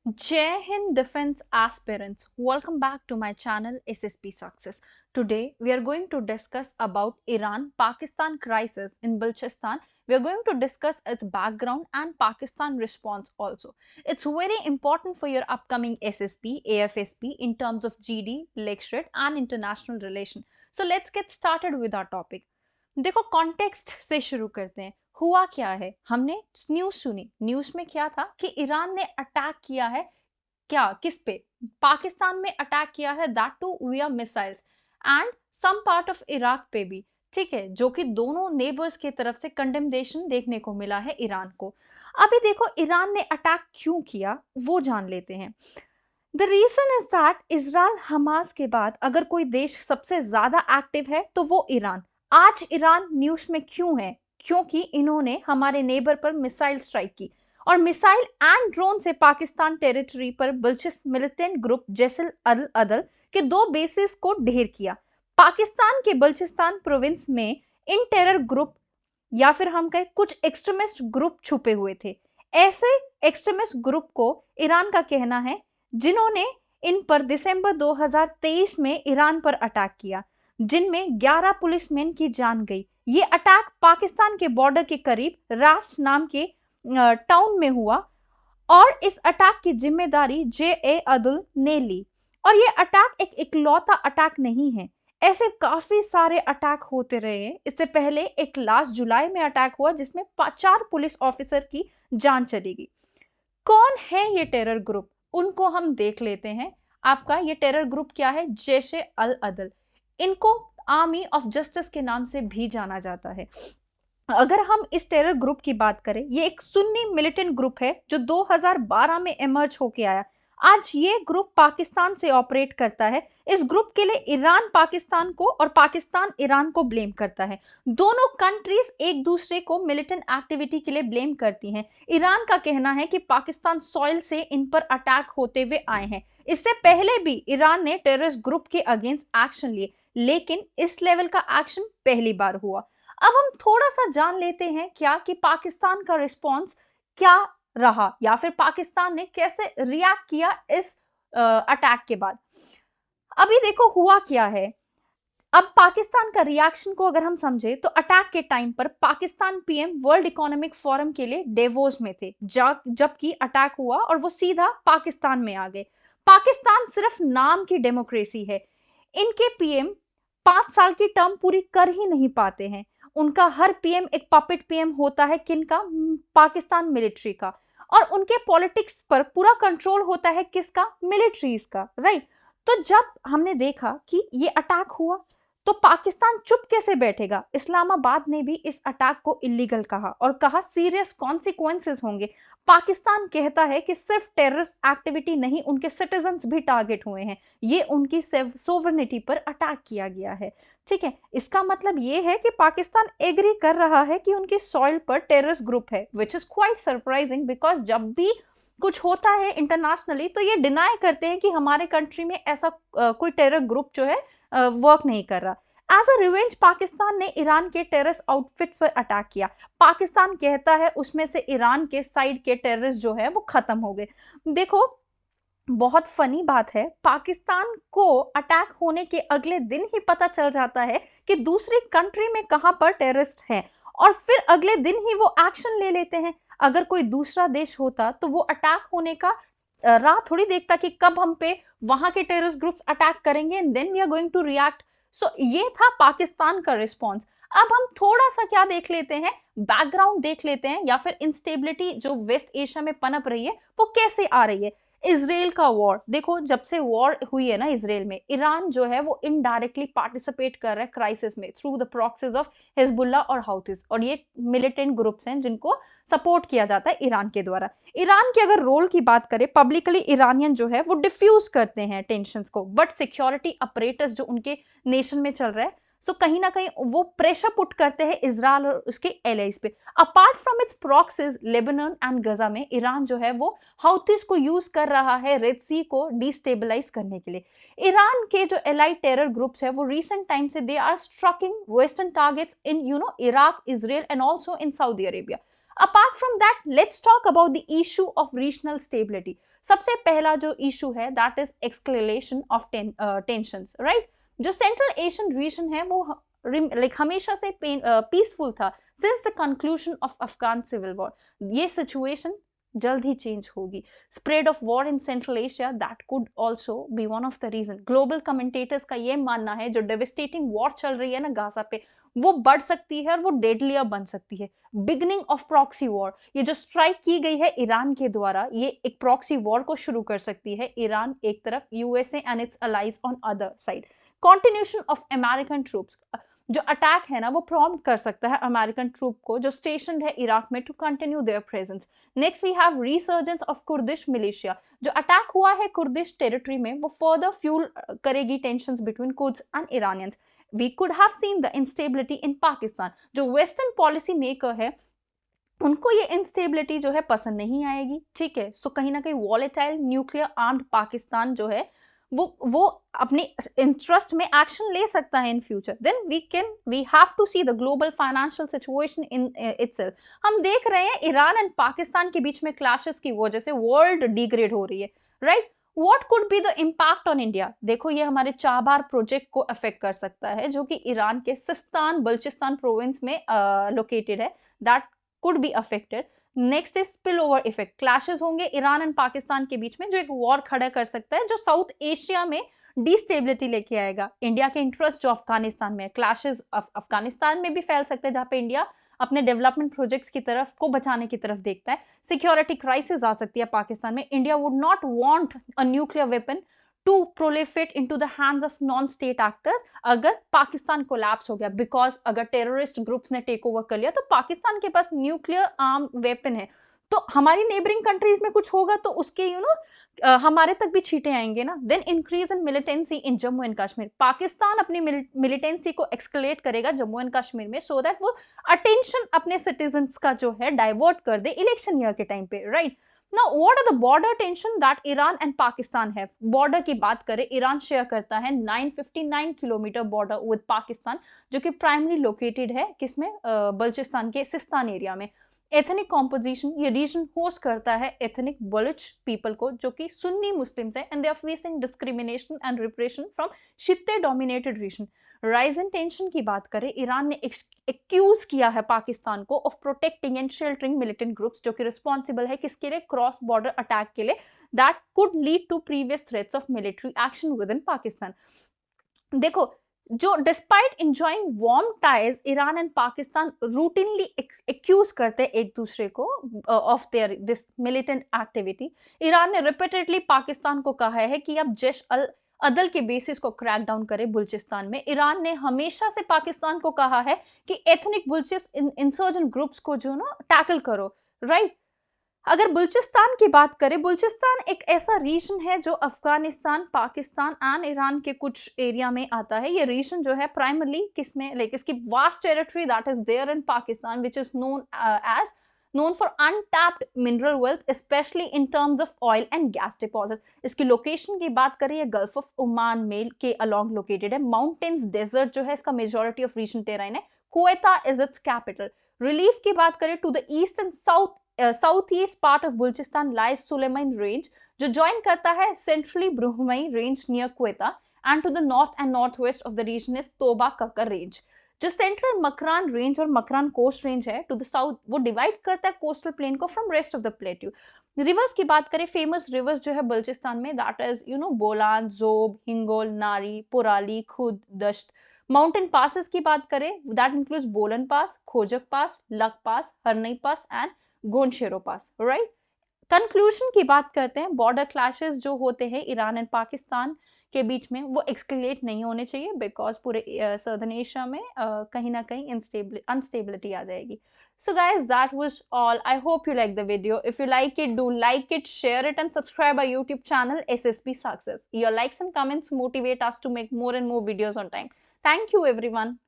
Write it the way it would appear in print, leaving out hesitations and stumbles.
Jai Hind Defense aspirants, welcome back to my channel SSP Success. Today we are going to discuss about Iran-Pakistan crisis in Balochistan. We are going to discuss its background and Pakistan response also. It's very important for your upcoming SSP, AFSP in terms of GD, lecturate and international relation. So let's get started with our topic. देखो context से शुरू करते हैं। हुआ क्या है, हमने news सुनी, न्यूज में क्या था कि ईरान ने अटैक किया है, क्या किस पे, पाकिस्तान में अटैक किया है, that too via missiles and some part of Iraq पे भी। ठीक है, जो कि दोनों नेबर्स की तरफ से कंडेमनेशन देखने को मिला है ईरान को। अभी देखो ईरान ने अटैक क्यों किया वो जान लेते हैं। The reason is that Israel Hamas के बाद अगर कोई देश सबसे ज्यादा एक्टिव है तो वो ईरान। आज ईरान न्यूज में क्यों है? क्योंकि इन्होंने हमारे नेबर पर मिसाइल स्ट्राइक की और मिसाइल एंड ड्रोन से पाकिस्तान टेरिटरी पर बलूचिस्त मिलिटेंट ग्रुप जैसल अल अदल के दो बेसिस को ढेर किया। पाकिस्तान के बलूचिस्तान प्रोविंस में इन टेरर ग्रुप या फिर हम कहें कुछ एक्सट्रीमिस्ट ग्रुप छुपे हुए थे। ऐसे एक्सट्रीमिस्ट ग्रुप को ईरान का कहना है जिन्होंने इन पर दिसंबर 2023 में ईरान पर अटैक किया, जिनमें 11 पुलिसमैन की जान गई। ये अटैक पाकिस्तान के बॉर्डर के करीब रास्ट नाम के टाउन में हुआ और इस अटैक की जिम्मेदारी जे अदुल ने ली। और ये अटैक एक इकलौता अटैक नहीं है, ऐसे काफी सारे अटैक होते रहे हैं। इससे पहले एक लास्ट जुलाई में अटैक हुआ जिसमें 4 पुलिस ऑफिसर की जान चली गई। कौन है ये टेरर ग्रुप, उनको हम देख लेते हैं। आपका ये टेरर ग्रुप क्या है? जैशे अल अदल। इनको आर्मी ऑफ जस्टिस के नाम से भी जाना जाता है। अगर हम इस टेरर ग्रुप की बात करें, ये एक सुन्नी मिलिटेंट ग्रुप है जो 2012 में इमर्ज होके आया। आज ये ग्रुप पाकिस्तान से ऑपरेट करता है। इस ग्रुप के लिए ईरान पाकिस्तान को और पाकिस्तान ईरान को ब्लेम करता है। दोनों कंट्रीज एक दूसरे को मिलिटेंट एक्टिविटी के लिए ब्लेम करती हैं। ईरान का कहना है कि पाकिस्तान सॉइल से इन पर अटैक होते हुए आए हैं। इससे पहले भी ईरान ने टेररिस्ट ग्रुप के अगेंस्ट एक्शन लिए, लेकिन इस लेवल का एक्शन पहली बार हुआ। अब हम थोड़ा सा जान लेते हैं क्या कि पाकिस्तान का रिस्पॉन्स क्या रहा या फिर पाकिस्तान ने कैसे रिएक्ट किया इस अटैक के बाद। अभी देखो हुआ क्या है। अब पाकिस्तान का रिएक्शन को अगर हम समझे तो अटैक के टाइम पर Pakistan PM world economic forum के लिए डेवोस में थे, जबकि अटैक हुआ और वो सीधा पाकिस्तान में आ गए। पाकिस्तान सिर्फ नाम की डेमोक्रेसी है। इनके पीएम 5 साल की टर्म पूरी कर ही नहीं पाते हैं। उनका हर पीएम एक पपेट पीएम होता है, किनका? पाकिस्तान मिलिट्री का। और उनके पॉलिटिक्स पर पूरा कंट्रोल होता है किसका? मिलिट्रीज का, राइट। तो जब हमने देखा कि ये अटैक हुआ तो पाकिस्तान चुप कैसे बैठेगा? इस्लामाबाद ने भी इस अटैक को इलीगल कहा और कहा सीरियस कॉन्सिक्वेंसेस होंगे। पाकिस्तान कहता है कि सिर्फ टेररिस्ट एक्टिविटी नहीं, उनके सिटीजन्स भी टारगेट हुए हैं, ये उनकी सोवरेनिटी पर अटैक किया गया है। ठीक है, इसका मतलब ये है कि पाकिस्तान एग्री कर रहा है कि उनकी सॉइल पर टेररिस्ट ग्रुप है, which is quite surprising because जब भी कुछ होता है इंटरनेशनली तो ये डिनाई करते हैं कि हमारे कंट्री में ऐसा कोई टेरर ग्रुप जो है वर्क नहीं कर रहा। एज अ रिवेंज पाकिस्तान ने ईरान के टेररिस्ट आउटफिट पर अटैक किया। पाकिस्तान कहता है उसमें से ईरान के साइड के टेररिस्ट जो है वो खत्म हो गए। देखो बहुत फनी बात है, पाकिस्तान को अटैक होने के अगले दिन ही पता चल जाता है कि दूसरी कंट्री में कहां पर टेररिस्ट हैं और फिर अगले दिन ही वो एक्शन ले लेते हैं। अगर कोई दूसरा देश होता तो वो अटैक होने का राह थोड़ी देखता कि कब हम पे वहां के टेररिस्ट ग्रुप्स अटैक करेंगे and then we are going to react. So ये था पाकिस्तान का रिस्पॉन्स। अब हम थोड़ा सा क्या देख लेते हैं, बैकग्राउंड देख लेते हैं या फिर इंस्टेबिलिटी जो वेस्ट एशिया में पनप रही है वो कैसे आ रही है। इसराइल का वॉर देखो, जब से वॉर हुई है ना इसराइल में, ईरान जो है वो इनडायरेक्टली पार्टिसिपेट कर रहा है क्राइसिस में through the proxies of Hezbollah और हाउथिस, और ये मिलिटेंट ग्रुप्स हैं जिनको सपोर्ट किया जाता है ईरान के द्वारा। ईरान के अगर रोल की बात करें, पब्लिकली ईरानियन जो है वो डिफ्यूज करते हैं टेंशंस को, बट सिक्योरिटी अपरेटस जो उनके नेशन में चल रहा है, सो कहीं ना कहीं वो प्रेशर पुट करते हैं इजराइल और उसके एलाइज पे। Apart from its proxies Lebanon and Gaza में ईरान जो है वो हाउथीज को यूज कर रहा है रेड सी को डिस्टेबलाइज करने के लिए। ईरान के जो एलाइड टेरर ग्रुप्स है वो रिसेंट टाइम से they are striking western targets in Iraq, Israel and also in Saudi Arabia. Apart from that let's talk about the issue of regional stability. सबसे पहला जो इशू है that is escalation of tensions, right. जो central Asian region है वो like हमेशा से peaceful था since the conclusion of Afghan civil war. ये सिचुएशन जल्द ही चेंज होगी। Spread of war in central Asia that could also be one of the region. Global commentators का ये मानना है जो डेविस्टेटिंग वॉर चल रही है ना गाजा पे, वो बढ़ सकती है और वो डेडलियर बन सकती है। बिगनिंग ऑफ प्रॉक्सी वॉर, ये जो स्ट्राइक की गई है ईरान के द्वारा, ये एक प्रॉक्सी वॉर को शुरू कर सकती है। ईरान एक तरफ, USA and its allies on other side. Continuation of American troops, जो अटैक है ना वो प्रॉम्प्ट कर सकता है अमेरिकन ट्रूप को जो स्टेशन है इराक में to continue their presence. Next we have resurgence of Kurdish militia. जो अटैक हुआ है कुर्दिश टेरिटरी में वो फर्दर फ्यूल करेगी tensions between Kurds and Iranians. We could have seen the instability in Pakistan. जो वेस्टर्न पॉलिसी मेकर है उनको ये इंस्टेबिलिटी जो है पसंद नहीं आएगी, ठीक है। सो कहीं ना कहीं वॉलेटाइल न्यूक्लियर आर्म्ड पाकिस्तान जो है वो अपने इंटरेस्ट में एक्शन ले सकता है in future. Then we have to see the global financial situation in itself. हम देख रहे हैं ईरान एंड पाकिस्तान के बीच में क्लैशेस की वजह से वर्ल्ड डिग्रेड हो रही है, right. What could be the impact on India? देखो ये हमारे चाबार प्रोजेक्ट को अफेक्ट कर सकता है जो कि ईरान के सिस्तान बलूचिस्तान प्रोविंस में लोकेटेड है। That could be affected. Next is spill over effect. Clashes होंगे ईरान एंड पाकिस्तान के बीच में जो एक वॉर खड़ा कर सकता है जो साउथ एशिया में डिस्टेबिलिटी लेके आएगा। इंडिया के इंटरेस्ट जो अफगानिस्तान में है, क्लैशेस अफगानिस्तान में भी फैल सकते हैं जहां पे इंडिया अपने डेवलपमेंट प्रोजेक्ट्स की तरफ को बचाने की तरफ देखता है। सिक्योरिटी क्राइसिस आ सकती है पाकिस्तान में। India would not want a nuclear weapon to proliferate into the hands of non state actors अगर पाकिस्तान कोलैप्स हो गया, बिकॉज अगर टेररिस्ट ग्रुप्स ने टेक ओवर कर लिया तो पाकिस्तान के पास न्यूक्लियर आर्म वेपन है, तो हमारी नेबरिंग कंट्रीज में कुछ होगा तो उसके हमारे तक भी छींटे आएंगे ना। Then increase in militancy in Jammu and Kashmir. Pakistan अपनी मिलिटेंसी को एक्सकलेट करेगा जम्मू एंड कश्मीर में सो दैट वो अटेंशन अपने सिटीजन्स का जो है डाइवर्ट कर दे इलेक्शन ईयर के टाइम पे, right. Now, what are the border tension that Iran and Pakistan have? Border की बात करें, ईरान शेयर करता है 959 किलोमीटर बॉर्डर विद पाकिस्तान जो कि प्राइमरी लोकेटेड है किसमें, बलूचिस्तान के सिस्तान एरिया में। एथनिक कॉम्पोजिशन, ये रीजन होस्ट करता है एथनिक बलूच पीपल को जो कि सुन्नी मुस्लिम्स है and they are facing discrimination and repression from Shiite dominated region. Rise in tension की बात करें, ईरान ने एक्यूज किया है पाकिस्तान को of protecting and sheltering militant groups जो कि रिस्पॉन्सिबल है किसके लिए, क्रॉस बॉर्डर अटैक के लिए that could lead to previous threats of military action within Pakistan. देखो जो despite enjoying warm ties Iran and Pakistan routinely accuse करते हैं एक दूसरे को of their this militant activity. Iran ने रिपीटेडली पाकिस्तान को कहा है कि अब जैश अल अदल के बेसिस को क्रैक डाउन करे बलूचिस्तान में। ईरान ने हमेशा से पाकिस्तान को कहा है कि एथनिक बलूचिस्ट इंसर्जेंट ग्रुप्स को जो ना टैकल करो, राइट। अगर बलूचिस्तान की बात करें, बलूचिस्तान एक ऐसा रीजन है जो अफगानिस्तान, पाकिस्तान एंड ईरान के कुछ एरिया में आता है। ये रीजन जो है प्राइमरली किसमें, लाइक इसकी vast territory that is there in Pakistan which is known for untapped mineral wealth especially in terms of oil and gas deposit। इसकी लोकेशन की बात करें, ये गल्फ ऑफ ओमान मेल के अलोंग लोकेटेड है। माउंटेन्स डेजर्ट जो है इसका मेजॉरिटी ऑफ रीजन टेराइन है। Quetta is its capital. Relief की बात करें, to the east and south east part of Balochistan lies Sulaiman range जो ज्वाइन करता है centrally Brahui range near Quetta and to the north and north west of the reason is Toba Kakar range. जो central Makran range और Makran coast range है to the south वो divide करता है coastal plain को from rest of the plateau. Reverse की बात करें, फेमस रिवर्स जो है बलूचिस्तान में दैट इज बोलान, जोब, हिंगोल, नारी, पुराली, खुद, दश्त। माउंटेन पासेस की बात करें that includes Bolan pass, Khojak pass, Lak pass, Harnai pass and Gonshero pass, right. Conclusion की बात करते हैं, बॉर्डर क्लैशेस जो होते हैं ईरान एंड पाकिस्तान के बीच में वो एक्सकलेट नहीं होने चाहिए बिकॉज पूरे सर्दर्न एशिया में कहीं ना कहीं अनस्टेबिलिटी आ जाएगी। So guys, that was all. I hope you like the video. If you like it, do like it, share it and subscribe our YouTube channel SSP Success. Your likes and comments motivate us to make more and more videos on time. Thank you everyone.